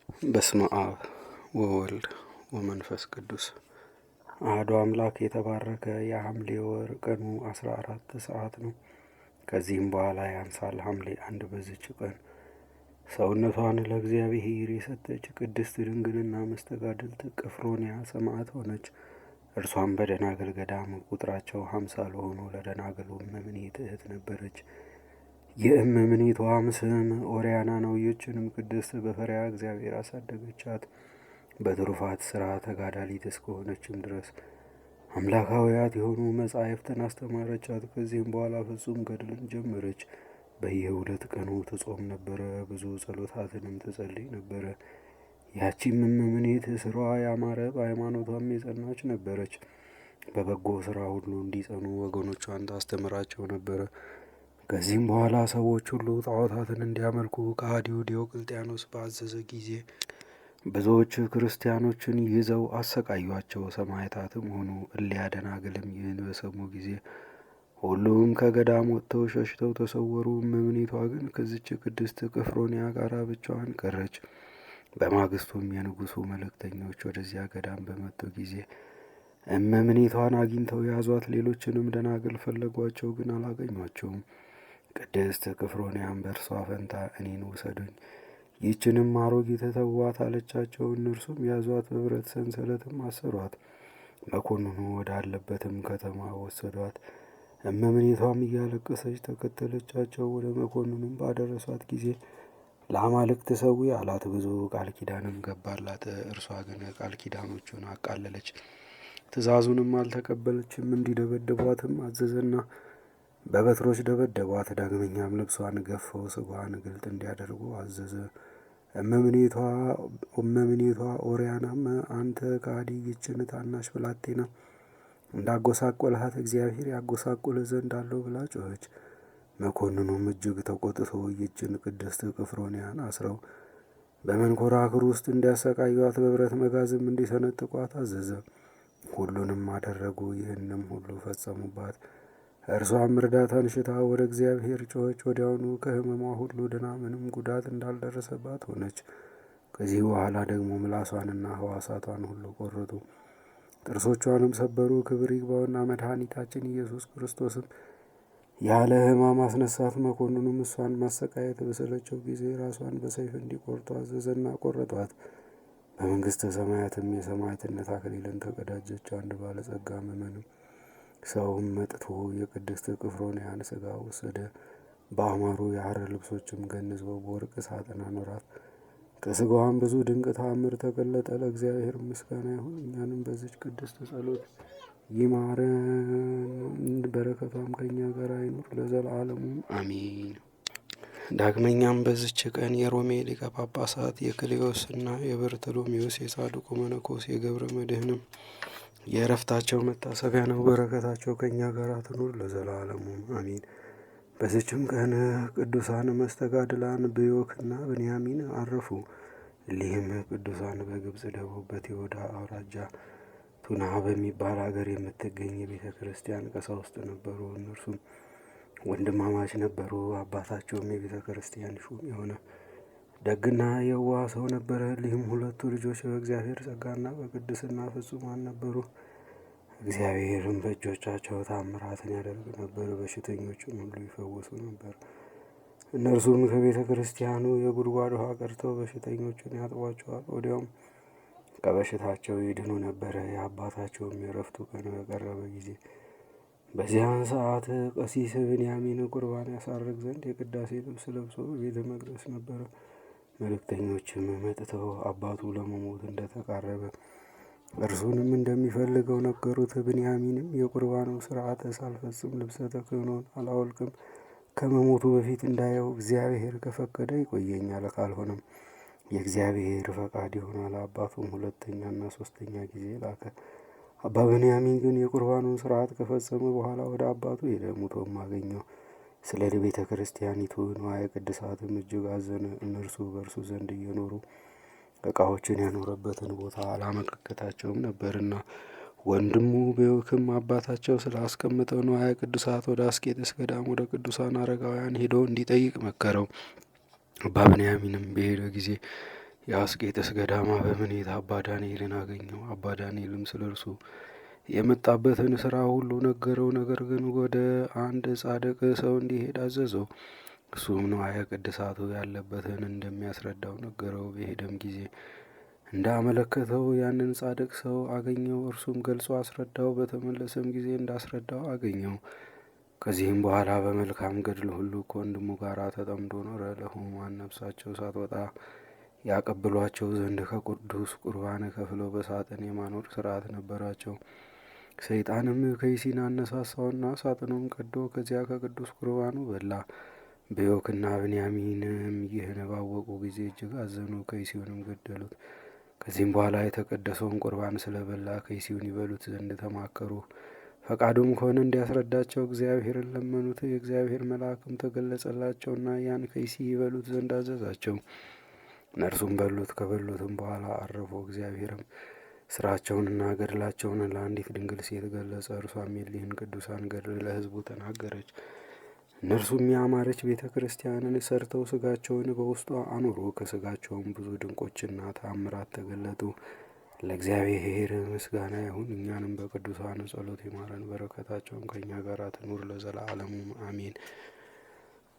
በስመ አብ ወወልድ ወመንፈስ ቅዱስ አሐዱ አምላክ። የተባረከ የሐምሌ ወር ቀኑ 14 ሰዓት ነው። ከዚህም በኋላ ያንሳል። ሐምሌ 1 በዚች ቀን ሰውነቷን ለእግዚአብሔር የሰጠች ቅድስት ድንግልና መስተጋድልት ቅፍሮንያ ሰማዕት ሆነች። እርሷም በደናግል ገዳም ቁጥራቸው 50 ለሆኑ ለደናግሉ እመምኔት እህት ነበረች። የእመምኔቷም ስም ኦርያና ነው። ይህችንም ቅድስት በፈሪሃ እግዚአብሔር አሳደገቻት። በትሩፋት ሥራ ተጋዳሊት እስከሆነችም ድረስ አምላካውያት የሆኑ መጻሕፍትን አስተማረቻት። ከዚህም በኋላ ፍጹም ገድልን ጀመረች። በየሁለት ቀኑ ትጾም ነበረ፣ ብዙ ጸሎታትንም ትጸልይ ነበረ። ያቺም እመምኔት ስራዋ ያማረ በሃይማኖቷም የጸናች ነበረች። በበጎ ሥራ ሁሉ እንዲጸኑ ወገኖቿን ታስተምራቸው ነበረ። ከዚህም በኋላ ሰዎች ሁሉ ጣዖታትን እንዲያመልኩ ከሃዲው ዲዮቅልጥያኖስ ባዘዘ ጊዜ ብዙዎች ክርስቲያኖችን ይዘው አሰቃዩአቸው፣ ሰማዕታትም ሆኑ። እሊያ ደናግልም ይህን በሰሙ ጊዜ ሁሉም ከገዳም ወጥተው ሸሽተው ተሰወሩ። እመምኔቷ ግን ከዚች ቅድስት ቅፍሮንያ ጋር ብቻዋን ቀረች። በማግስቱም የንጉሡ መልእክተኞች ወደዚያ ገዳም በመጡ ጊዜ እመምኔቷን አግኝተው ያዟት። ሌሎችንም ደናግል ፈለጓቸው፣ ግን አላገኟቸውም። ቅድስት ቅፍሮንያም በእርሷ ፈንታ እኔን ውሰዱኝ፣ ይህችንም አሮጊት ተዋት አለቻቸው። እነርሱም ያዟት፣ በብረት ሰንሰለትም አሰሯት። መኮንኑ ወዳለበትም ከተማ ወሰዷት። እመምኔቷም እያለቀሰች ተከተለቻቸው። ወደ መኮንኑም ባደረሷት ጊዜ ለአማልክት ሰዊ አላት። ብዙ ቃል ኪዳንም ገባላት። እርሷ ግን ቃል ኪዳኖቹን አቃለለች፣ ትእዛዙንም አልተቀበለችም። እንዲደበድቧትም አዘዘና በበትሮች ደበደቧት። ዳግመኛም ልብሷን ገፈው ስጋዋን ግልጥ እንዲያደርጉ አዘዘ። እመምኔቷ ኦርያናም አንተ ከሃዲ፣ ይህችን ታናሽ ብላቴና እንዳጎሳቆልሃት እግዚአብሔር ያጎሳቁልህ ዘንድ አለው ብላ ጮኸች። መኮንኑም እጅግ ተቆጥቶ ይህችን ቅድስት ቅፍሮንያን አስረው በመንኮራኩር ውስጥ እንዲያሰቃዩት በብረት መጋዝም እንዲሰነጥቋት አዘዘ። ሁሉንም አደረጉ። ይህንም ሁሉ ፈጸሙባት። እርሷም እርዳታን ሽታ ወደ እግዚአብሔር ጮኸች። ወዲያውኑ ከሕመሟ ሁሉ ድና ምንም ጉዳት እንዳልደረሰባት ሆነች። ከዚህ በኋላ ደግሞ ምላሷንና ሕዋሳቷን ሁሉ ቆረጡ፣ ጥርሶቿንም ሰበሩ። ክብር ይግባውና መድኃኒታችን ኢየሱስ ክርስቶስም ያለ ሕማም አስነሳት። መኮንኑም እሷን ማሰቃየት በሰለቸው ጊዜ ራሷን በሰይፍ እንዲቆርጡ አዘዘና ቆረጧት። በመንግሥተ ሰማያትም የሰማዕትነት አክሊልን ተቀዳጀች። አንድ ባለጸጋ ምእመንም ሰውም መጥቶ የቅድስት ቅፍሮንያን ሥጋ ወሰደ። በአማሩ የሐር ልብሶችም ገንዘው በወርቅ ሳጥን አኖራት። ከሥጋዋም ብዙ ድንቅ ተአምር ተገለጠ። ለእግዚአብሔር ምስጋና ይሁን፣ እኛንም በዚች ቅድስት ጸሎት ይማረን፣ በረከቷም ከእኛ ጋር አይኑር ለዘላለሙ አሜን። ዳግመኛም በዚች ቀን የሮሜ ሊቀ ጳጳሳት የክሌዎስና የበርተሎሜዎስ የጻድቁ መነኮስ የገብረ መድኅንም የእረፍታቸው መታሰቢያ ነው። በረከታቸው ከእኛ ጋር ትኑር ለዘላለሙ አሜን። በዚችም ቀን ቅዱሳን መስተጋድላን ብዮክና ብንያሚን አረፉ። እሊህም ቅዱሳን በግብፅ ደቡብ በቴዎዳ አውራጃ ቱና በሚባል አገር የምትገኝ የቤተ ክርስቲያን ቀሳውስት ነበሩ። እነርሱም ወንድማማች ነበሩ። አባታቸውም የቤተ ክርስቲያን ሹም የሆነ ደግና የዋህ ሰው ነበረ። እሊህም ሁለቱ ልጆች በእግዚአብሔር ጸጋና በቅድስና ፍጹማን ነበሩ። እግዚአብሔርም በእጆቻቸው ታምራትን ያደርግ ነበር፣ በሽተኞችን ሁሉ ይፈውሱ ነበር። እነርሱም ከቤተ ክርስቲያኑ የጉድጓድ ውሃ ቀድተው በሽተኞቹን ያጥቧቸዋል፣ ወዲያውም ከበሽታቸው ይድኑ ነበረ። የአባታቸውም የእረፍቱ ቀን በቀረበ ጊዜ በዚያን ሰዓት ቀሲስ ብንያሚን ቁርባን ያሳርግ ዘንድ የቅዳሴ ልብስ ለብሶ ቤተ መቅደስ ነበረ። መልእክተኞችም መጥተው አባቱ ለመሞት እንደተቃረበ እርሱንም እንደሚፈልገው ነገሩት። ብንያሚንም የቁርባኑ ሥርዓት ሳልፈጽም ልብሰ ተክህኖን አላወልቅም፣ ከመሞቱ በፊት እንዳየው እግዚአብሔር ከፈቀደ ይቆየኛል፣ ካልሆነም የእግዚአብሔር ፈቃድ ይሆናል። አባቱም ሁለተኛና ሦስተኛ ጊዜ ላከ። አባ ብንያሚን ግን የቁርባኑን ሥርዓት ከፈጸመ በኋላ ወደ አባቱ ሄደ፣ ሙቶም አገኘው። ስለ ቤተ ክርስቲያኒቱ ንዋየ ቅድሳትም እጅግ አዘነ። እነርሱ በእርሱ ዘንድ እየኖሩ ዕቃዎችን ያኖረበትን ቦታ አላመለከታቸውም ነበርና። ወንድሙ ብዮክም አባታቸው ስላስቀመጠው ንዋየ ቅድሳት ወደ አስቄጥስ ገዳም ወደ ቅዱሳን አረጋውያን ሄዶ እንዲጠይቅ መከረው። አባ ብንያሚንም በሄደ ጊዜ የአስቄጥስ ገዳማ በምኔት አባ ዳንኤልን አገኘው። አባ ዳንኤልም ስለ እርሱ የመጣበትን ስራ ሁሉ ነገረው። ነገር ግን ወደ አንድ ጻድቅ ሰው እንዲሄድ አዘዘው። እሱም ንዋየ ቅድሳቱ ያለበትን እንደሚያስረዳው ነገረው። በሄደም ጊዜ እንዳመለከተው ያንን ጻድቅ ሰው አገኘው። እርሱም ገልጾ አስረዳው። በተመለሰም ጊዜ እንዳስረዳው አገኘው። ከዚህም በኋላ በመልካም ገድል ሁሉ ከወንድሙ ጋር ተጠምዶ ኖረ። ለሕሙማን ነፍሳቸው ሳትወጣ ያቀብሏቸው ዘንድ ከቅዱስ ቁርባን ከፍለው በሳጥን የማኖር ስርዓት ነበራቸው። ሰይጣንም ከይሲን አነሳሳውና ሳጥኑን ቀዶ ከዚያ ከቅዱስ ቁርባኑ በላ። በዮክና ብንያሚንም ይህን ባወቁ ጊዜ እጅግ አዘኑ። ከይሲውንም ገደሉት። ከዚህም በኋላ የተቀደሰውን ቁርባን ስለበላ ከይሲውን ይበሉት ዘንድ ተማከሩ። ፈቃዱም ከሆነ እንዲያስረዳቸው እግዚአብሔርን ለመኑት። የእግዚአብሔር መልአክም ተገለጸላቸውና ያን ከይሲ ይበሉት ዘንድ አዘዛቸው። እነርሱም በሉት። ከበሉትም በኋላ አረፉ። እግዚአብሔርም ስራቸውንና ገድላቸውን ለአንዲት ድንግል ሴት ገለጸ። እርሷም የሊህን ቅዱሳን ገድል ለሕዝቡ ተናገረች። እነርሱም ያማረች ቤተ ክርስቲያንን ሰርተው ስጋቸውን በውስጧ አኖሩ። ከስጋቸውም ብዙ ድንቆችና ተአምራት ተገለጡ። ለእግዚአብሔር ምስጋና ይሁን። እኛንም በቅዱሳን ጸሎት ይማረን፣ በረከታቸውም ከእኛ ጋር ትኑር ለዘላለሙ አሜን።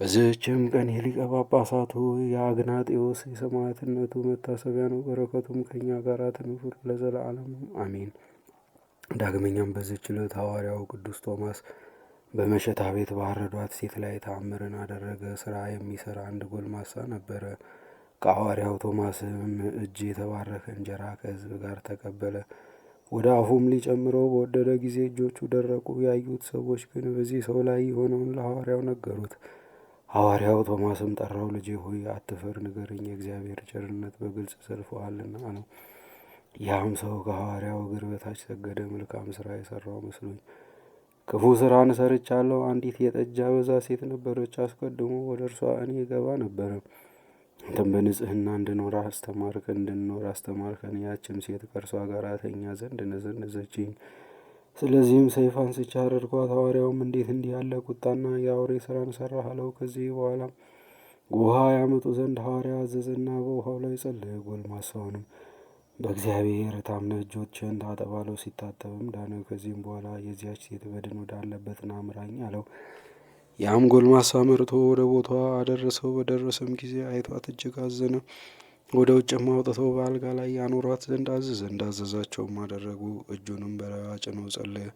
በዚህችም ቀን የሊቀ ጳጳሳቱ የአግናጤዎስ የሰማዕትነቱ መታሰቢያ ነው። በረከቱም ከእኛ ጋር ትኑር ለዘላለሙ አሜን። ዳግመኛም በዚህች ዕለት ሐዋርያው ቅዱስ ቶማስ በመሸታ ቤት ባረዷት ሴት ላይ ተአምርን አደረገ። ስራ የሚሰራ አንድ ጎልማሳ ነበረ። ከሐዋርያው ቶማስም እጅ የተባረከ እንጀራ ከሕዝብ ጋር ተቀበለ። ወደ አፉም ሊጨምረው በወደደ ጊዜ እጆቹ ደረቁ። ያዩት ሰዎች ግን በዚህ ሰው ላይ የሆነውን ለሐዋርያው ነገሩት። ሐዋርያው ቶማስም ጠራው። ልጄ ሆይ አትፈር፣ ንገረኝ፣ የእግዚአብሔር ቸርነት በግልጽ ሰልፈዋልና አለው። ያም ሰው ከሐዋርያው እግር በታች ሰገደ። መልካም ስራ የሰራው መስሎኝ ክፉ ስራን ሰርቻለሁ። አንዲት የጠጅ አበዛ ሴት ነበረች። አስቀድሞ ወደ እርሷ እኔ ገባ ነበረ። አንተም በንጽህና እንድንኖር አስተማርከን። ያችም ሴት ከእርሷ ጋር ተኛ ዘንድ ነዘነዘችኝ። ስለዚህም ሰይፍ አንስቼ አረድኳት። ሐዋርያውም እንዴት እንዲህ ያለ ቁጣና የአውሬ ስራን ሰራህ አለው። ከዚህ በኋላ ውሃ ያመጡ ዘንድ ሐዋርያ አዘዘና በውሃው ላይ ጸለየ። ጎልማሳውንም በእግዚአብሔር ታምነህ እጆችህን ታጠብ አለው። ሲታጠብም ዳነ። ከዚህም በኋላ የዚያች ሴት በድን ወዳለበት ና ምራኝ አለው። ያም ጎልማሳ መርቶ ወደ ቦታዋ አደረሰው። በደረሰም ጊዜ አይቷት እጅግ አዘነ። ወደ ውጭም አውጥተው በአልጋ ላይ ያኖሯት ዘንድ አዘዘ። እንዳዘዛቸውም አደረጉ። እጁንም በላይዋ ጭነው ጸለየ።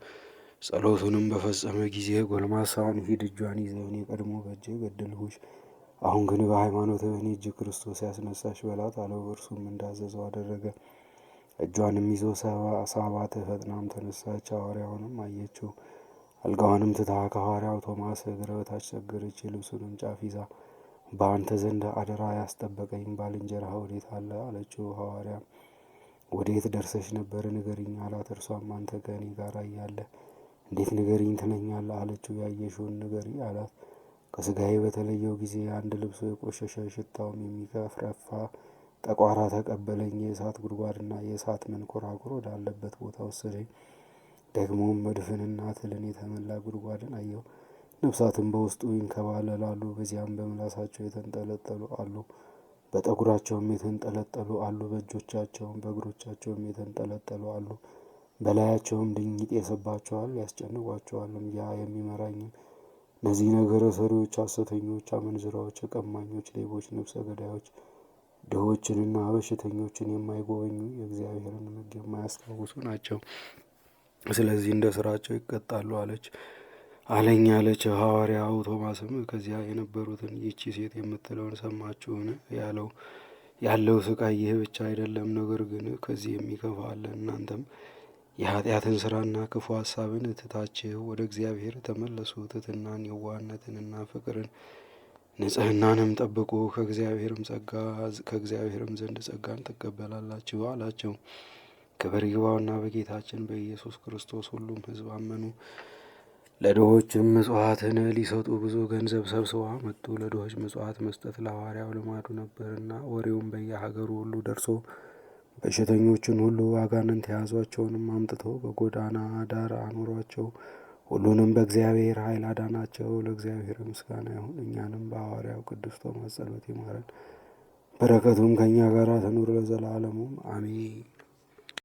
ጸሎቱንም በፈጸመ ጊዜ ጎልማሳውን ሂድ፣ እጇን ይዘህ እኔ ቀድሞ በእጄ ገደልሁሽ፣ አሁን ግን በሃይማኖትህ እኔ እጅ ክርስቶስ ያስነሳሽ በላት አለው። እርሱም እንዳዘዘው አደረገ። እጇንም ይዞ ሳባት። ፈጥናም ተነሳች። ሐዋርያውንም አየችው። አልጋዋንም ትታ ከሐዋርያው ቶማስ እግር በታች ሰገደች። የልብሱንም ጫፍ ይዛ በአንተ ዘንድ አደራ ያስጠበቀኝ ባልንጀራህ ወዴት አለ አለችው። ሐዋርያም ወዴት ደርሰሽ ነበር? ንገሪኝ አላት። እርሷም አንተ ከእኔ ጋር እያለህ እንዴት ንገሪኝ ትለኛለህ አለችው። ያየሽውን ንገሪ አላት። ከስጋዬ በተለየው ጊዜ አንድ ልብሱ የቆሸሸ ሽታውም የሚከፍረፋ ጠቋራ ተቀበለኝ። የእሳት ጉድጓድና የእሳት መንኮራኩር ወዳለበት ቦታ ወሰደኝ። ደግሞም መድፍንና ትልን የተመላ ጉድጓድን አየሁ። ነፍሳትም በውስጡ ይንከባለላሉ። በዚያም በምላሳቸው የተንጠለጠሉ አሉ፣ በጠጉራቸውም የተንጠለጠሉ አሉ፣ በእጆቻቸውም በእግሮቻቸውም የተንጠለጠሉ አሉ። በላያቸውም ድኝ ይጤስባቸዋል፣ ያስጨንቋቸዋልም። ያ የሚመራኝም እነዚህ ነገረ ሰሪዎች፣ ሐሰተኞች፣ አመንዝራዎች፣ ቀማኞች፣ ሌቦች፣ ነፍሰ ገዳዮች፣ ድሆችንና በሽተኞችን የማይጎበኙ የእግዚአብሔርን ሕግ የማያስታውሱ ናቸው። ስለዚህ እንደ ስራቸው ይቀጣሉ አለኝ አለች። ሐዋርያው ቶማስም ከዚያ የነበሩትን ይቺ ሴት የምትለውን ሰማችሁን? ያለው ስቃይ ይህ ብቻ አይደለም፣ ነገር ግን ከዚህ የሚከፋ አለ። እናንተም የኃጢአትን ስራና ክፉ ሀሳብን ትታችሁ ወደ እግዚአብሔር ተመለሱ። ትሕትናን፣ የዋህነትንና ፍቅርን፣ ንጽህናንም ጠብቁ። ከእግዚአብሔርም ዘንድ ጸጋን ትቀበላላችሁ አላቸው። ክብር ይግባውና በጌታችን በኢየሱስ ክርስቶስ ሁሉም ሕዝብ አመኑ። ለድሆችም ምጽዋትን ሊሰጡ ብዙ ገንዘብ ሰብስበው አመጡ። ለድሆች ምጽዋት መስጠት ለሐዋርያው ልማዱ ነበርና ወሬውም በየሀገሩ ሁሉ ደርሶ በሽተኞችን ሁሉ አጋንንት የያዟቸውንም አምጥተው በጎዳና ዳር አኖሯቸው። ሁሉንም በእግዚአብሔር ኃይል አዳናቸው። ለእግዚአብሔር ምስጋና ይሁን። እኛንም በሐዋርያው ቅዱስ ቶማስ ጸሎት ይማረን፣ በረከቱም ከእኛ ጋር ትኑር ለዘላለሙ አሜን።